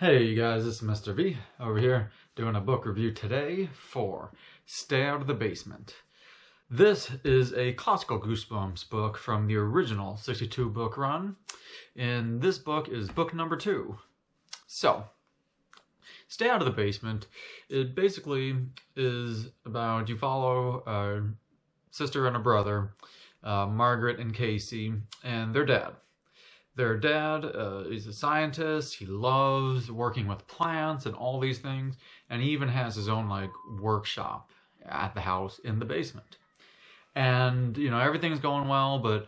Hey you guys, this is Mr. V over here doing a book review today for Stay Out of the Basement. This is a classical Goosebumps book from the original 62 book run, and this book is book number 2. So, Stay Out of the Basement, it basically is about you follow a sister and a brother, Margaret and Casey, and their dad. Their dad is a scientist. He loves working with plants and all these things. And he even has his own workshop at the house in the basement. And, everything's going well, but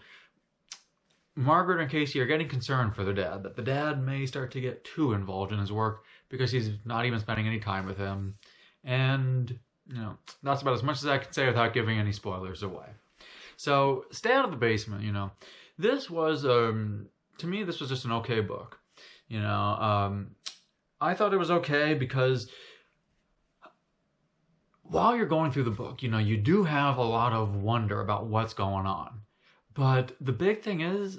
Margaret and Casey are getting concerned for their dad, that the dad may start to get too involved in his work because he's not even spending any time with him. And, that's about as much as I can say without giving any spoilers away. So, Stay Out of the Basement, this was... to me, this was just an okay book. I thought it was okay because while you're going through the book, you do have a lot of wonder about what's going on. But the big thing is,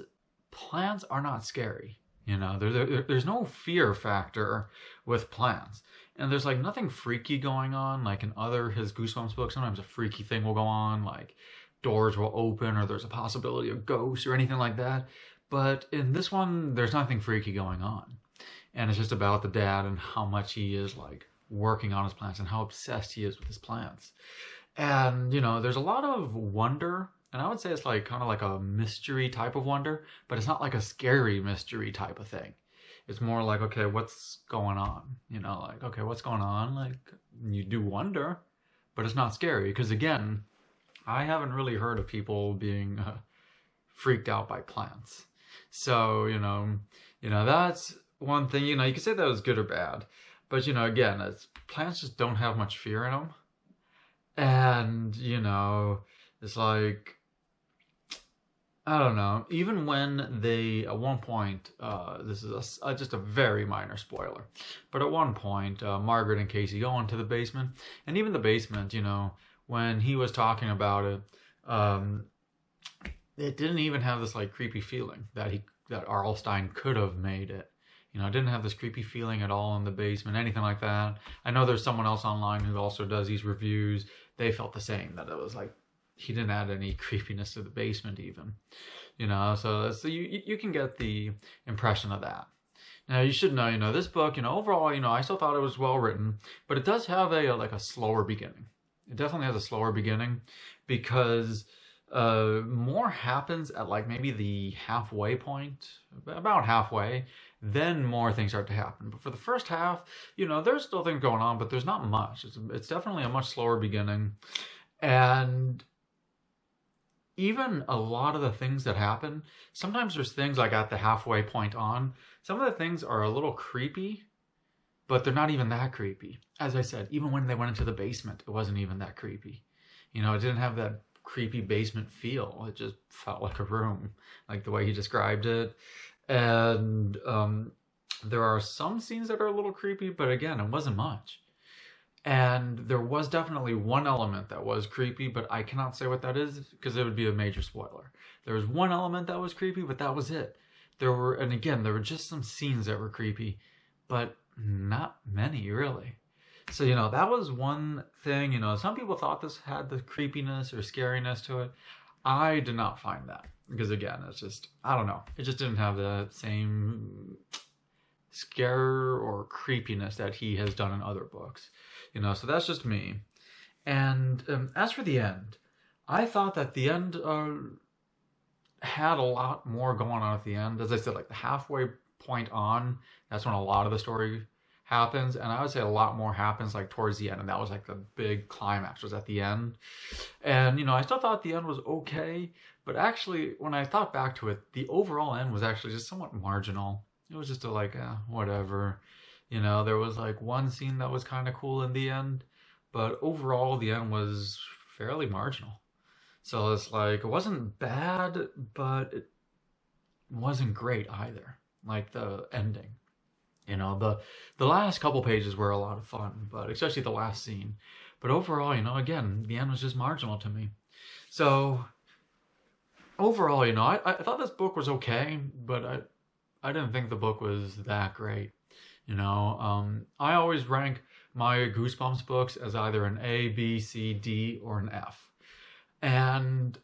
plants are not scary. There's no fear factor with plants. And there's nothing freaky going on. Like in his Goosebumps books, sometimes a freaky thing will go on, like doors will open or there's a possibility of ghosts or anything like that. But in this one, there's nothing freaky going on. And it's just about the dad and how much he is working on his plants and how obsessed he is with his plants. And, there's a lot of wonder. And I would say it's kind of like a mystery type of wonder, but it's not like a scary mystery type of thing. It's more like, okay, what's going on? Okay, what's going on? You do wonder, but it's not scary. Because again, I haven't really heard of people being freaked out by plants. So, that's one thing, you can say that was good or bad. But, again, plants just don't have much fear in them. And, it's I don't know. Even when they, at one point, this is just a very minor spoiler. But at one point, Margaret and Casey go into the basement. And even the basement, when he was talking about it, it didn't even have this creepy feeling that R.L. Stine could have made it. It didn't have this creepy feeling at all in the basement, anything like that. I know there's someone else online who also does these reviews. They felt the same, that it was he didn't add any creepiness to the basement even. So you can get the impression of that. Now you should know, this book, overall, I still thought it was well written, but it does have a slower beginning. It definitely has a slower beginning because more happens at maybe the halfway point, about halfway, then more things start to happen. But for the first half, there's still things going on, but there's not much. It's definitely a much slower beginning. And even a lot of the things that happen, sometimes there's things at the halfway point on. Some of the things are a little creepy, but they're not even that creepy. As I said, even when they went into the basement, it wasn't even that creepy. It didn't have that creepy basement feel. It just felt like a room, like the way he described it. And there are some scenes that are a little creepy, but again, it wasn't much. And there was definitely one element that was creepy, but I cannot say what that is because it would be a major spoiler. There was one element that was creepy, but that was it. There were just some scenes that were creepy, but not many really. So, that was one thing, some people thought this had the creepiness or scariness to it. I did not find that because again, it's just, I don't know. It just didn't have the same scare or creepiness that he has done in other books, so that's just me. And as for the end, I thought that the end had a lot more going on at the end. As I said, the halfway point on, that's when a lot of the story happens, and I would say a lot more happens towards the end, and that was the big climax was at the end. And I still thought the end was okay, but actually when I thought back to it, the overall end was actually just somewhat marginal. It was just whatever. There was one scene that was kind of cool in the end, but overall the end was fairly marginal. So it's it wasn't bad, but it wasn't great either. The ending. The last couple pages were a lot of fun, but especially the last scene. But overall, again, the end was just marginal to me. So overall, I thought this book was okay, but I didn't think the book was that great. I always rank my Goosebumps books as either an A, B, C, D, or an F. And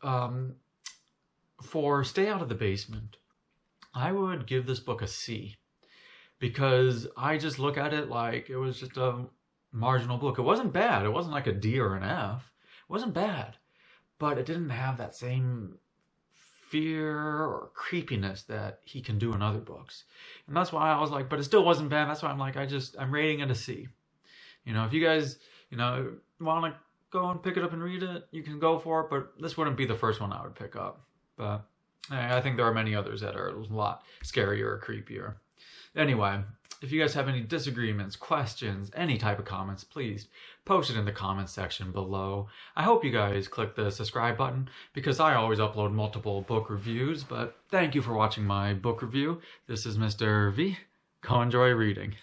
for Stay Out of the Basement, I would give this book a C, because I just look at it like it was just a marginal book. It wasn't bad. It wasn't like a D or an F. It wasn't bad, but it didn't have that same fear or creepiness that he can do in other books. And that's why I was like, but it still wasn't bad. That's why I'm like, I'm rating it a C. If you guys, want to go and pick it up and read it, you can go for it, but this wouldn't be the first one I would pick up. But I think there are many others that are a lot scarier or creepier. Anyway, if you guys have any disagreements, questions, any type of comments, please post it in the comments section below. I hope you guys click the subscribe button, because I always upload multiple book reviews. But thank you for watching my book review. This is Mr. V. Go enjoy reading.